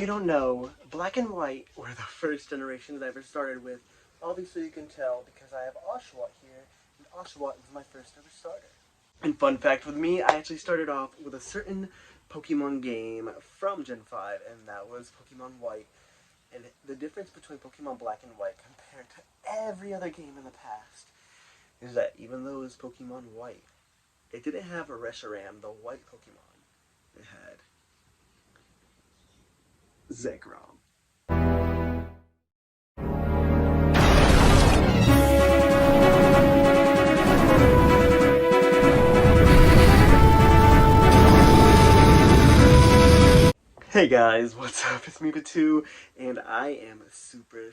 you don't know, black and white were the first generations I ever started with. Obviously you can tell because I have Oshawott here, and Oshawott was my first ever starter. And fun fact with me, I actually started off with a certain Pokemon game from Gen 5, and that was Pokemon White. And the difference between Pokemon Black and White compared to every other game in the past is that even though it was Pokemon White, it didn't have a Reshiram, the white Pokemon. It had Zekrom. Hey guys, what's up? It's me, Pittoo, and I am super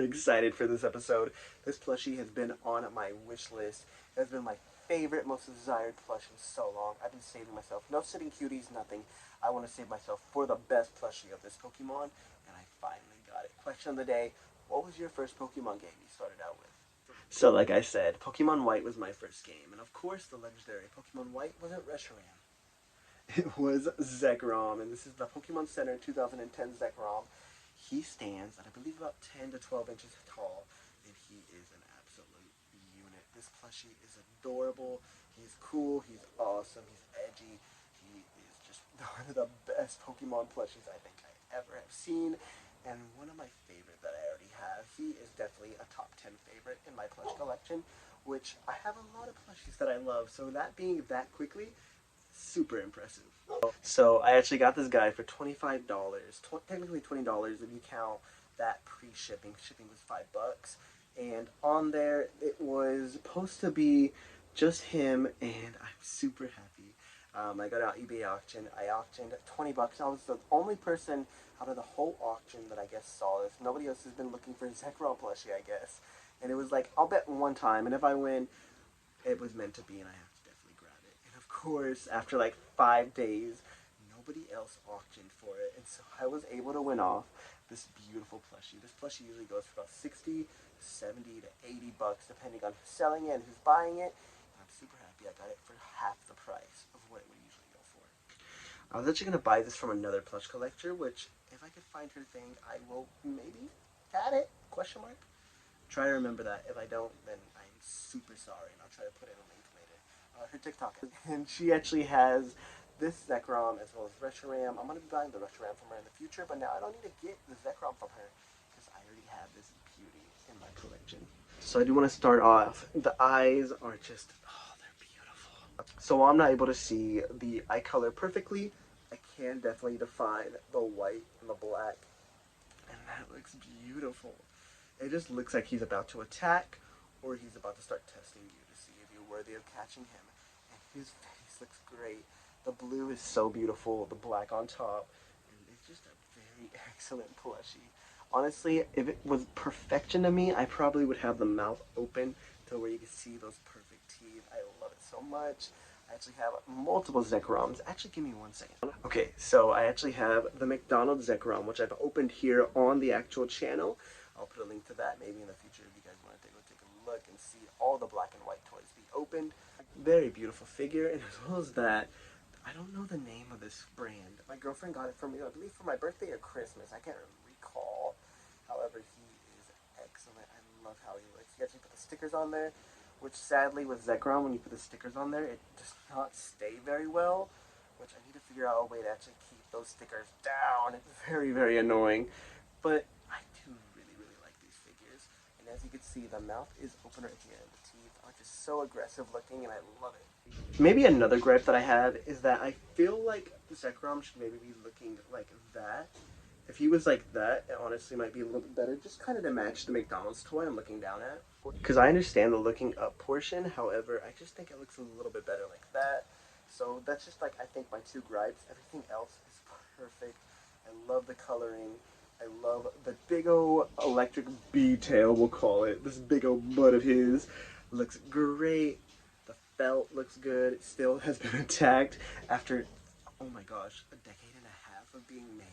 excited for this episode. This plushie has been on my wish list. It has been my favorite, most desired plush in so long. I've been saving myself. No sitting cuties, nothing. I want to save myself for the best plushie of this Pokemon, and I finally got it. Question of the day, what was your first Pokemon game you started out with? So like I said, Pokemon White was my first game, and of course the legendary Pokemon White wasn't Reshiram. It was Zekrom, and this is the Pokemon Center 2010 Zekrom. He stands at, I believe, about 10 to 12 inches tall, and he is an absolute unit. This plushie is adorable. He's cool. He's awesome. He's edgy. He is just one of the best Pokemon plushies I think I ever have seen, and one of my favorite that I already have. He is definitely a top 10 favorite in my plush collection, which I have a lot of plushies that I love, so that being that quickly, super impressive. So I actually got this guy for $25, technically $20 if you count that pre-shipping. Shipping was $5, and on there it was supposed to be just him, and I'm super happy. I got out eBay auction. I auctioned $20. I was the only person out of the whole auction that I guess saw this. Nobody else has been looking for a Zekrom plushie, I guess. And it was like, I'll bet one time, and if I win, it was meant to be, and I have to definitely grab it. And of course, after like 5 days, nobody else auctioned for it, and so I was able to win off this beautiful plushie. This plushie usually goes for about 60, 70 to 80 bucks, depending on who's selling it and who's buying it. And I'm super happy I got it for half the price of what it would usually go for. I was actually going to buy this from another plush collector, which, if I could find her thing, I will maybe add it, question mark. Try to remember that. If I don't, then I'm super sorry, and I'll try to put in a link later. Her TikTok, and she actually has this Zekrom as well as Reshiram. I'm going to be buying the Reshiram from her in the future, but now I don't need to get the Zekrom from her because I already have this beauty in my collection. So I do want to start off. The eyes are just, oh, they're beautiful. So while I'm not able to see the eye color perfectly, I can definitely define the white and the black, and that looks beautiful. It just looks like he's about to attack, or he's about to start testing you to see if you're worthy of catching him. And his face looks great. The blue is so beautiful, the black on top, and it's just a very excellent plushie. Honestly, if it was perfection to me, I probably would have the mouth open to where you can see those perfect teeth. I love it so much. I actually have multiple Zekroms. Actually, give me 1 second. Okay, so I actually have the McDonald's Zekrom, which I've opened here on the actual channel. I'll put a link to that maybe in the future if you guys want to go take a look and see all the black and white toys be opened. Very beautiful figure, and as well as that, I don't know the name of this brand. My girlfriend got it for me, I believe for my birthday or Christmas. I can't recall. However, he is excellent. I love how he looks. You actually put the stickers on there, which sadly with Zekrom, when you put the stickers on there, it does not stay very well, which I need to figure out a way to actually keep those stickers down. It's very annoying, but I do really like these figures. And as you can see, the mouth is open right here, and the teeth are just so aggressive looking, and I love it. Maybe another gripe that I have is that I feel like Zekrom should maybe be looking like that. If he was like that, it honestly might be a little bit better, just kind of to match the McDonald's toy I'm looking down at. Because I understand the looking up portion, however, I just think it looks a little bit better like that. So that's just like, I think, my two gripes. Everything else is perfect. I love the coloring. I love the big ol' electric bee tail, we'll call it. This big ol' butt of his looks great. The felt looks good. It still has been attacked after, oh my gosh, a decade and a half of being made.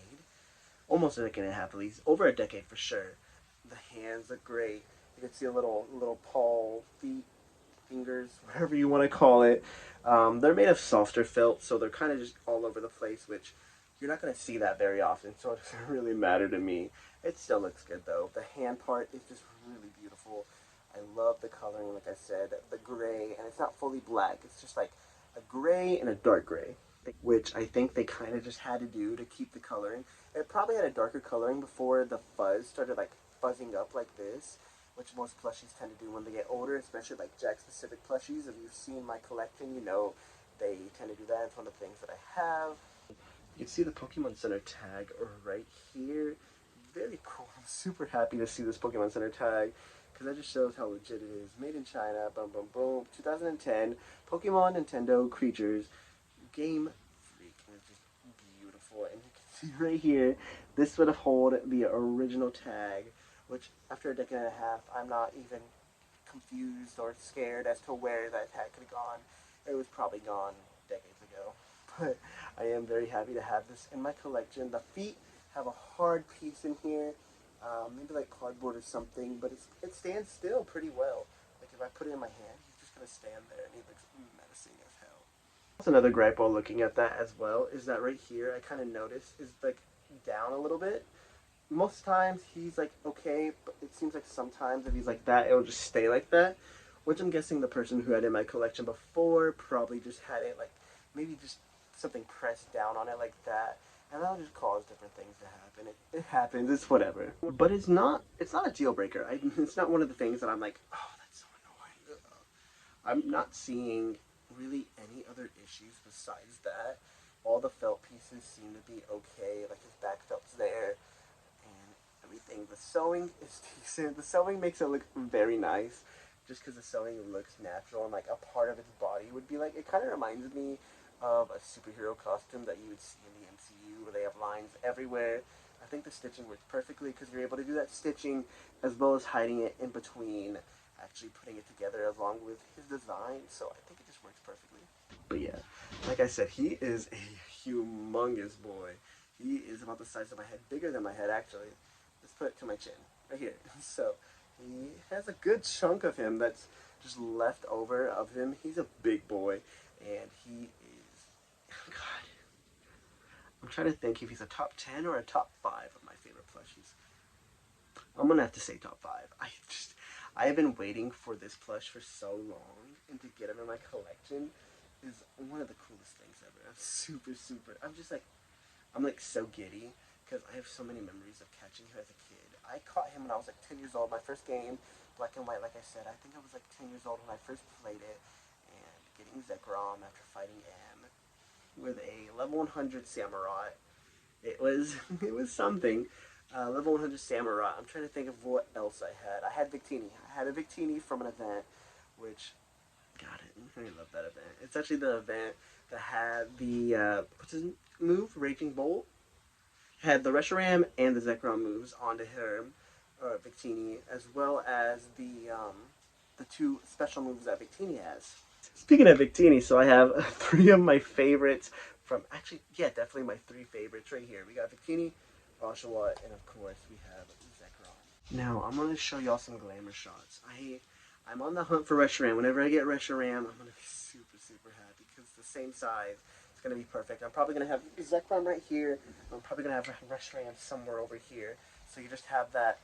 Almost a decade and a half at least. Over a decade for sure. The hands look great. You can see a little paw, feet, fingers, whatever you want to call it. They're made of softer felt, so they're kind of just all over the place, which You're not going to see that very often, so it doesn't really matter to me. It still looks good though. The hand part is just really beautiful. I love the coloring, like I said, the gray, and it's not fully black. It's just like a gray and a dark gray, which I think they kind of just had to do to keep the coloring. It probably had a darker coloring before the fuzz started like fuzzing up like this, which most plushies tend to do when they get older, especially like Jack-specific plushies. If you've seen my collection, you know they tend to do that. It's one of the things that I have. You can see the Pokemon Center tag right here. Very cool. I'm super happy to see this Pokemon Center tag because that just shows how legit it is. Made in China, boom, boom, boom. 2010, Pokemon Nintendo Creatures Game Freak. And it's just beautiful. And you can see right here, this would hold the original tag, which after a decade and a half, I'm not even confused or scared as to where that tag could have gone. It was probably gone decades ago. But I am very happy to have this in my collection. The feet have a hard piece in here, maybe like cardboard or something, but it stands still pretty well. Like if I put it in my hand, he's just gonna stand there, and he looks menacing as hell. That's another gripe while looking at that as well, is that right here I kind of notice is like down a little bit. Most times he's like okay, but it seems like sometimes if he's like that, it'll just stay like that. Which I'm guessing the person who had it in my collection before probably just had it like maybe just something pressed down on it like that, and that'll just cause different things to happen. It happens. It's whatever. But it's not a deal breaker. It's not one of the things that I'm like, oh, that's so annoying. I'm not seeing really any other issues besides that. All the felt pieces seem to be okay. Like his back felt's there, and everything. The sewing is decent. The sewing makes it look very nice, just because the sewing looks natural and like a part of its body would be like. It kind of reminds me of a superhero costume that you would see in the MCU where they have lines everywhere. I think the stitching works perfectly because you're able to do that stitching as well as hiding it in between actually putting it together along with his design, so I think it just works perfectly. But yeah, like I said, he is a humongous boy. He is about the size of my head, bigger than my head actually. Let's put it to my chin, right here. So he has a good chunk of him that's just left over of him. He's a big boy, and he God. I'm trying to think if he's a top 10 or a top 5 of my favorite plushies. I'm gonna have to say top 5. I have been waiting for this plush for so long, and to get him in my collection is one of the coolest things ever. I'm like so giddy because I have so many memories of catching him as a kid. I caught him when I was like 10 years old. My first game, black and white, like I said. I think I was like 10 years old when I first played it, and getting Zekrom after fighting M with a level 100 Samurai. It was something. Level 100 Samurai. I'm trying to think of what else I had. I had Victini. I had a Victini from an event, which, got it. I really love that event. It's actually the event that had the, what's his move? Raging Bolt? Had the Reshiram and the Zekrom moves onto her, Victini, as well as the two special moves that Victini has. Speaking of Victini, so I have 3 of my favorites from, actually, yeah, definitely my 3 favorites right here. We got Victini, Oshawott, and of course we have Zekrom. Now, I'm going to show y'all some glamour shots. I'm on the hunt for Reshiram. Whenever I get Reshiram, I'm going to be super, super happy because it's the same size. It's going to be perfect. I'm probably going to have Zekrom right here. I'm probably going to have Reshiram somewhere over here. So you just have that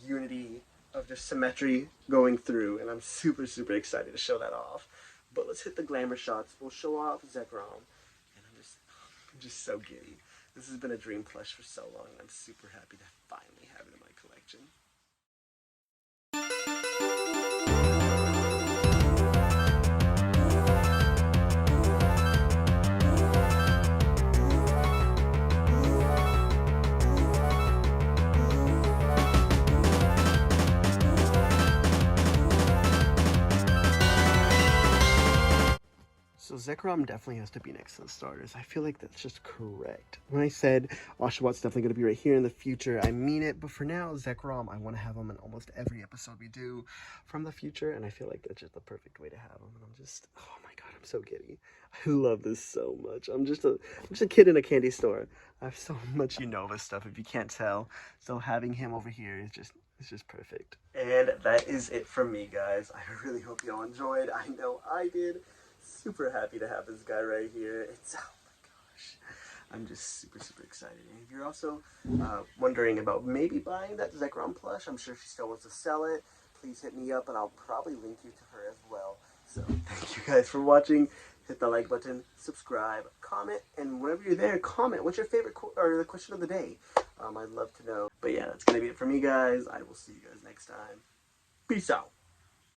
unity of just symmetry going through, and I'm super, super excited to show that off. But let's hit the glamour shots. We'll show off Zekrom, and I'm just so giddy. This has been a dream plush for so long, and I'm super happy to finally have it in my collection. So Zekrom definitely has to be next to the starters. I feel like that's just correct. When I said Oshawott's definitely going to be right here in the future, I mean it. But for now, Zekrom, I want to have him in almost every episode we do from the future. And I feel like that's just the perfect way to have him. And I'm just, oh my God, I'm so giddy. I love this so much. I'm just a kid in a candy store. I have so much Unova stuff if you can't tell. So having him over here is just perfect. And that is it from me, guys. I really hope y'all enjoyed. I know I did. Super happy to have this guy right here. Oh my gosh. I'm just super, super excited. And if you're also wondering about maybe buying that Zekrom plush, I'm sure she still wants to sell it. Please hit me up, and I'll probably link you to her as well. So thank you guys for watching. Hit the like button, subscribe, comment, and whenever you're there, comment. What's your favorite or the question of the day? I'd love to know. But yeah, that's gonna be it for me, guys. I will see you guys next time. Peace out.